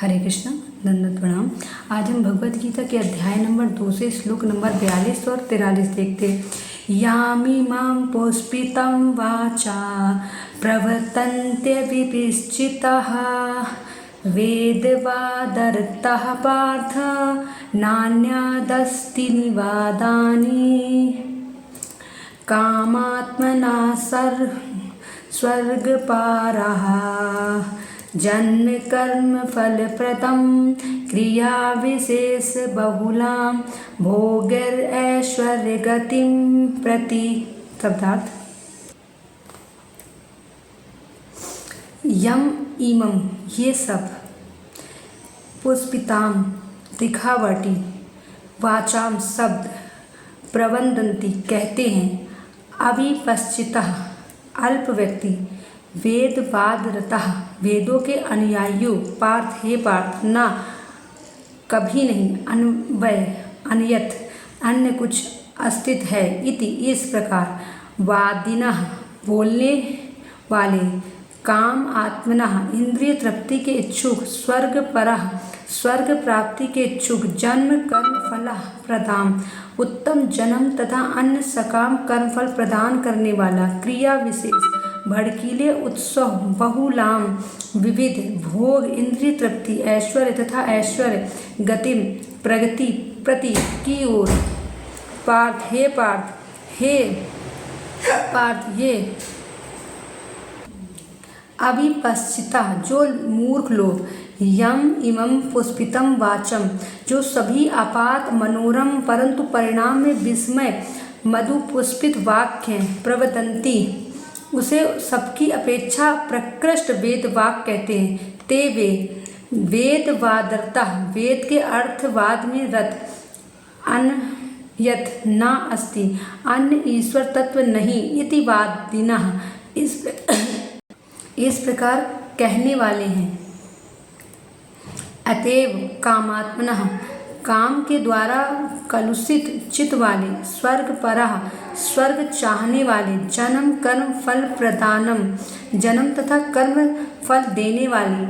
हरे कृष्णा, दंडवत प्रणाम। आज हम भगवत गीता के अध्याय नंबर 2 से श्लोक नंबर 42 और 43 देखते हैं। यामिमां पुष्पितं वाचा प्रवर्तन्ते विपिश्चितः वेदवादर्थः पार्थ नान्यादस्ति निवादानि कामात्मना स्वर्गपारः जन्म कर्म फलप्रदं क्रिया विशेष बहुलां भोगैश्वर्यगतिं प्रति। शब्दार्थ। यम इमं ये सब, पुष्पितां दिखावटी, वाचाम शब्द, प्रवदन्ति कहते हैं, अविपश्चितः अल्प व्यक्ति, वेदवादरतः वेदों के अनुयायियों, पार्थ हे पार्थ, ना कभी नहीं, अन्वय अन्यत अन्य कुछ अस्तित्व है, इति इस प्रकार, वादिनः बोलने वाले, काम आत्मनः इंद्रिय तृप्ति के इच्छुक, स्वर्ग परः स्वर्ग प्राप्ति के इच्छुक, जन्म कर्म फल प्रदान उत्तम जन्म तथा अन्य सकाम कर्म फल प्रदान करने वाला, क्रिया विशेष भड़कीले उत्सव, बहुलाम विविध, भोग इंद्रिय तृप्ति, ऐश्वर्य तथा ऐश्वर्य, गतिम प्रगति, प्रति की ओर, पार्थ हे पार्थ, हे पार्थ ये अविपश्चिता जो मूर्ख लोग, यम इमं पुष्पितम वाचम जो सभी आपात मनोरम परंतु परिणाम में विस्मय मधु पुष्पित वाक्य प्रवदंती उसे सबकी अपेक्षा प्रकृष्ट वेद वाक्य कहते हैं। ते वे वेदवादरता वेद के अर्थवाद में रत, अन्यत न अस्ति अन्य ईश्वर तत्व नहीं, इति वादिनः इस प्रकार कहने वाले हैं। अतएव कामात्मनः काम के द्वारा कलुषित चित्त वाले, स्वर्ग परः स्वर्ग चाहने वाले, जन्म कर्म फल प्रदानम जन्म तथा कर्म फल देने वाले,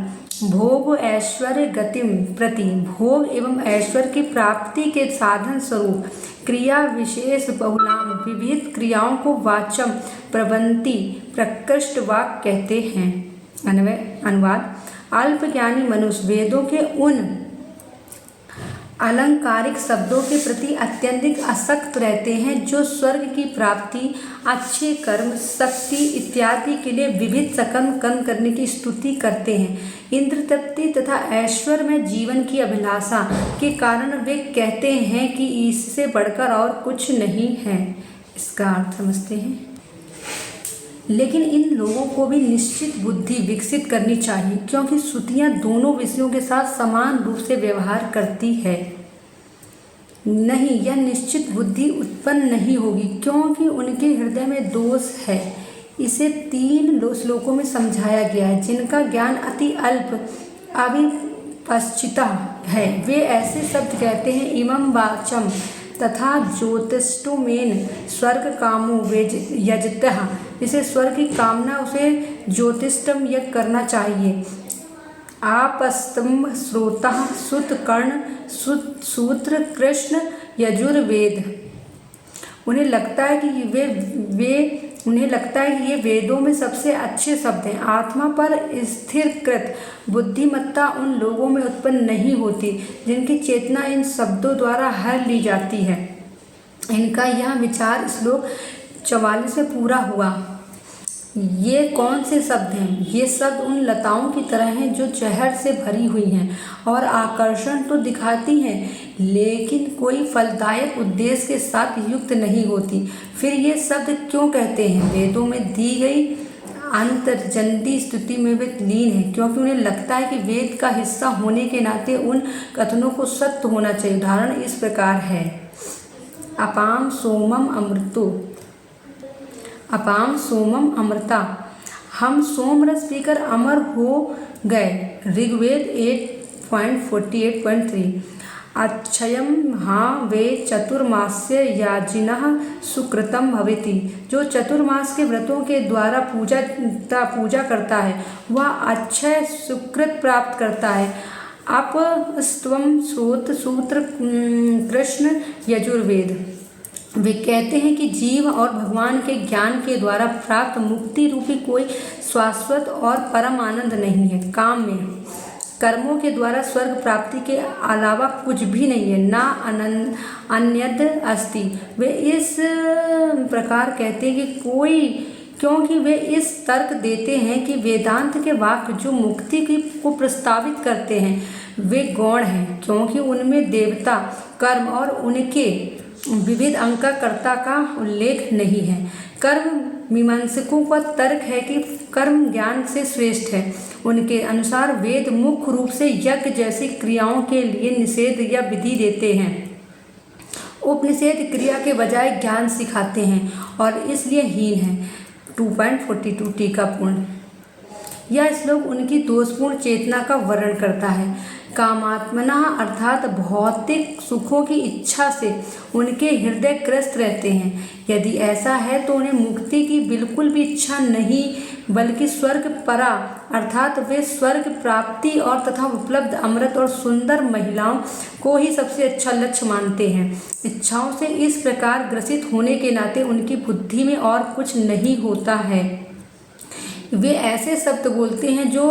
भोग ऐश्वर्य गतिम प्रति भोग एवं ऐश्वर्य की प्राप्ति के साधन स्वरूप, क्रिया विशेष बहुलाम विविध क्रियाओं को वाचम प्रवदन्ति प्रकृष्ट वाक्य कहते हैं। अनुवाद। अल्पज्ञानी मनुष्य वेदों के उन अलंकारिक शब्दों के प्रति अत्यधिक आसक्त रहते हैं जो स्वर्ग की प्राप्ति, अच्छे कर्म, शक्ति इत्यादि के लिए विविध सकर्म कर्म करने की स्तुति करते हैं। इंद्र तृप्ति तथा ऐश्वर्य में जीवन की अभिलाषा के कारण वे कहते हैं कि इससे बढ़कर और कुछ नहीं है। इसका अर्थ समझते हैं। लेकिन इन लोगों को भी निश्चित बुद्धि विकसित करनी चाहिए, क्योंकि श्रुतियाँ दोनों विषयों के साथ समान रूप से व्यवहार करती है। नहीं, यह निश्चित बुद्धि उत्पन्न नहीं होगी, क्योंकि उनके हृदय में दोष है। इसे 3 श्लोकों में समझाया गया है, जिनका ज्ञान अति अल्प अविपश्चिता है। वे ऐसे शब्द कहते हैं, इमं वाचम तथा ज्योतिष्टोमेन स्वर्ग कामो यजतः, जिसे स्वर्ग की कामना उसे ज्योतिष्टम यज्ञ करना चाहिए। आपस्तंभ श्रोतः सुत कर्ण सूत्र कृष्ण यजुर्वेद। उन्हें लगता है कि ये वेदों में सबसे अच्छे शब्द हैं। आत्मा पर स्थिरकृत बुद्धिमत्ता उन लोगों में उत्पन्न नहीं होती जिनकी चेतना इन शब्दों द्वारा हर ली जाती है। इनका यह विचार श्लोक 44 में पूरा हुआ। ये कौन से शब्द हैं? ये शब्द उन लताओं की तरह हैं जो जहर से भरी हुई हैं और आकर्षण तो दिखाती हैं, लेकिन कोई फलदायक उद्देश्य के साथ युक्त नहीं होती। फिर ये शब्द क्यों कहते हैं? वेदों में दी गई अंतर्जनदी स्तुति में वे लीन हैं, क्योंकि उन्हें लगता है कि वेद का हिस्सा होने के नाते उन कथनों को सत्य होना चाहिए। उदाहरण इस प्रकार है, अपाम सोमम अमृतो, अपाम सोमम अमृता, हम सोम रस पीकर अमर हो गए। ऋग्वेद 8.48.3। अक्षयम हाँ वे चतुर्मास्य याजिनः सुकृतम भवेति, जो चतुर्मास के व्रतों के द्वारा पूजा करता है वह अक्षय सुकृत प्राप्त करता है। अपस्त्वम श्रोत सूत्र कृष्ण यजुर्वेद। वे कहते हैं कि जीव और भगवान के ज्ञान के द्वारा प्राप्त मुक्ति रूपी कोई शाश्वत और परम आनंद नहीं है। काम में कर्मों के द्वारा स्वर्ग प्राप्ति के अलावा कुछ भी नहीं है, ना अन्यद अस्ति। वे इस प्रकार कहते हैं कि क्योंकि वे इस तर्क देते हैं कि वेदांत के वाक्य जो मुक्ति को प्रस्तावित करते हैं वे गौण हैं, क्योंकि उनमें देवता कर्म और उनके विविध अंककर्ता का उल्लेख नहीं है। कर्म मीमांसकों का तर्क है कि कर्म ज्ञान से श्रेष्ठ है। उनके अनुसार वेद मुख्य रूप से यज्ञ जैसी क्रियाओं के लिए निषेध या विधि देते हैं। उपनिषेध क्रिया के बजाय ज्ञान सिखाते हैं और इसलिए हीन है। 2.42 टीका पूर्ण। यह श्लोक उनकी दोषपूर्ण चेतना का वर्णन करता है। कामात्मना अर्थात भौतिक सुखों की इच्छा से उनके हृदय ग्रस्त रहते हैं। यदि ऐसा है तो उन्हें मुक्ति की बिल्कुल भी इच्छा नहीं, बल्कि स्वर्ग परा अर्थात वे स्वर्ग प्राप्ति और तथा उपलब्ध अमृत और सुंदर महिलाओं को ही सबसे अच्छा लक्ष्य मानते हैं। इच्छाओं से इस प्रकार ग्रसित होने के नाते उनकी बुद्धि में और कुछ नहीं होता है। वे ऐसे शब्द बोलते हैं जो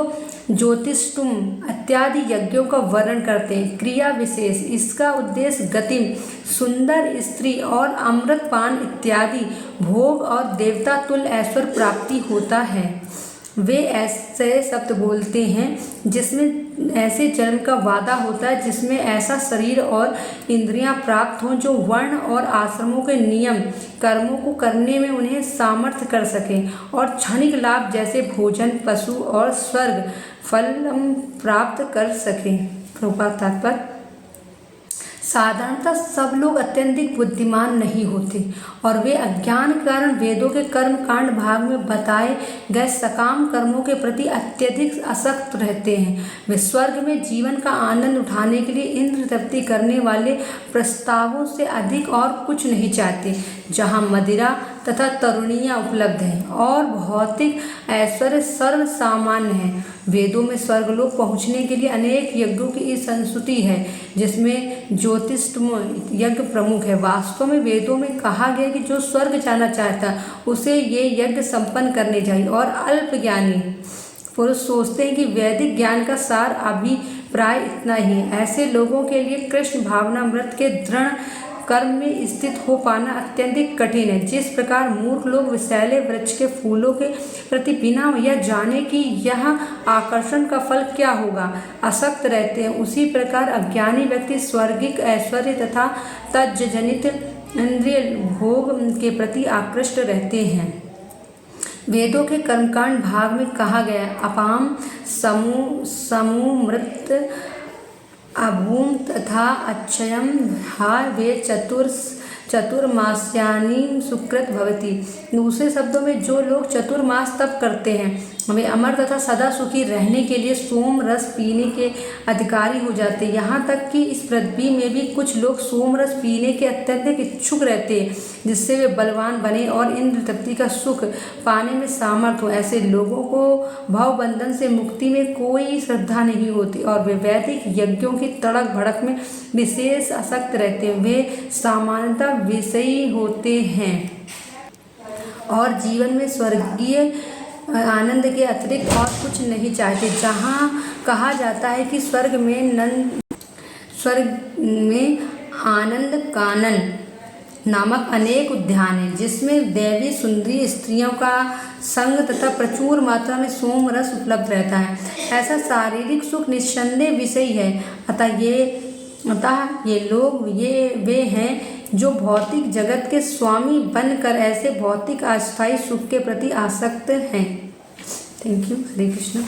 ज्योतिष्टुम इत्यादि यज्ञों का वर्णन करते हैं। क्रिया विशेष, इसका उद्देश्य गति, सुंदर स्त्री और अमृतपान इत्यादि भोग और देवता तुल्य ऐश्वर्य प्राप्ति होता है। वे ऐसे शब्द बोलते हैं जिसमें ऐसे जन्म का वादा होता है, जिसमें ऐसा शरीर और इंद्रियां प्राप्त हों जो वर्ण और आश्रमों के नियम कर्मों को करने में उन्हें सामर्थ्य कर सकें और क्षणिक लाभ जैसे भोजन, पशु और स्वर्ग फल प्राप्त कर सकें। प्रभुपाद तात्पर्य। साधारणतः सब लोग अत्यधिक बुद्धिमान नहीं होते और वे अज्ञान के कारण वेदों के कर्म कांड भाग में बताए गए सकाम कर्मों के प्रति अत्यधिक आसक्त रहते हैं। वे स्वर्ग में जीवन का आनंद उठाने के लिए इंद्र तृप्ति करने वाले प्रस्तावों से अधिक और कुछ नहीं चाहते, जहाँ मदिरा तथा तरुणियाँ उपलब्ध हैं और भौतिक ऐश्वर्य सर्व सामान्य है। वेदों में स्वर्गलोक पहुँचने के लिए अनेक यज्ञों की संस्तुति है, जिसमें ज्योतिष्टम यज्ञ प्रमुख है। वास्तव में वेदों में कहा गया कि जो स्वर्ग जाना चाहता उसे ये यज्ञ संपन्न करने चाहिए और अल्प ज्ञानी पुरुष सोचते हैं कि वैदिक ज्ञान का सार अभिप्राय इतना ही है। ऐसे लोगों के लिए कृष्ण भावनामृत के दृढ़ कर्म में स्थित हो पाना अत्यधिक कठिन है। जिस प्रकार मूर्ख लोग विषैले वृक्ष के फूलों के प्रति बिना यह जाने कि यह आकर्षण का फल क्या होगा आसक्त रहते हैं, उसी प्रकार अज्ञानी व्यक्ति स्वर्गिक ऐश्वर्य तथा तज्जनित इंद्रिय भोग के प्रति आकृष्ट रहते हैं। वेदों के कर्मकांड भाग में कहा गया अपाम समूमृत अभूम तथा अक्षयम हा वे चतुर्मास्यानि सुकृत भवति। दूसरे शब्दों में जो लोग चतुर्मास तप करते हैं वे अमर तथा सदा सुखी रहने के लिए सोम रस पीने के अधिकारी हो जाते हैं। यहाँ तक कि इस पृथ्वी में भी कुछ लोग सोम रस पीने के अत्यधिक इच्छुक रहते हैं, जिससे वे बलवान बने और इंद्र तृप्ति का सुख पाने में सामर्थ हो। ऐसे लोगों को भवबंधन से मुक्ति में कोई श्रद्धा नहीं होती और वे वैदिक यज्ञों की तड़क भड़क में विशेष आसक्त रहते हैं। वे सामान्यतः विषयी होते हैं और जीवन में स्वर्गीय आनंद के अतिरिक्त और कुछ नहीं चाहते। जहाँ कहा जाता है कि स्वर्ग में आनंद कानन नामक अनेक उद्यान हैं, जिसमें दैवी सुंदरी स्त्रियों का संग तथा प्रचुर मात्रा में सोम रस उपलब्ध रहता है। ऐसा शारीरिक सुख निस्संदेह विषय है। अतः ये लोग वे हैं जो भौतिक जगत के स्वामी बनकर ऐसे भौतिक अस्थायी सुख के प्रति आसक्त हैं। Thank you. हरे कृष्ण।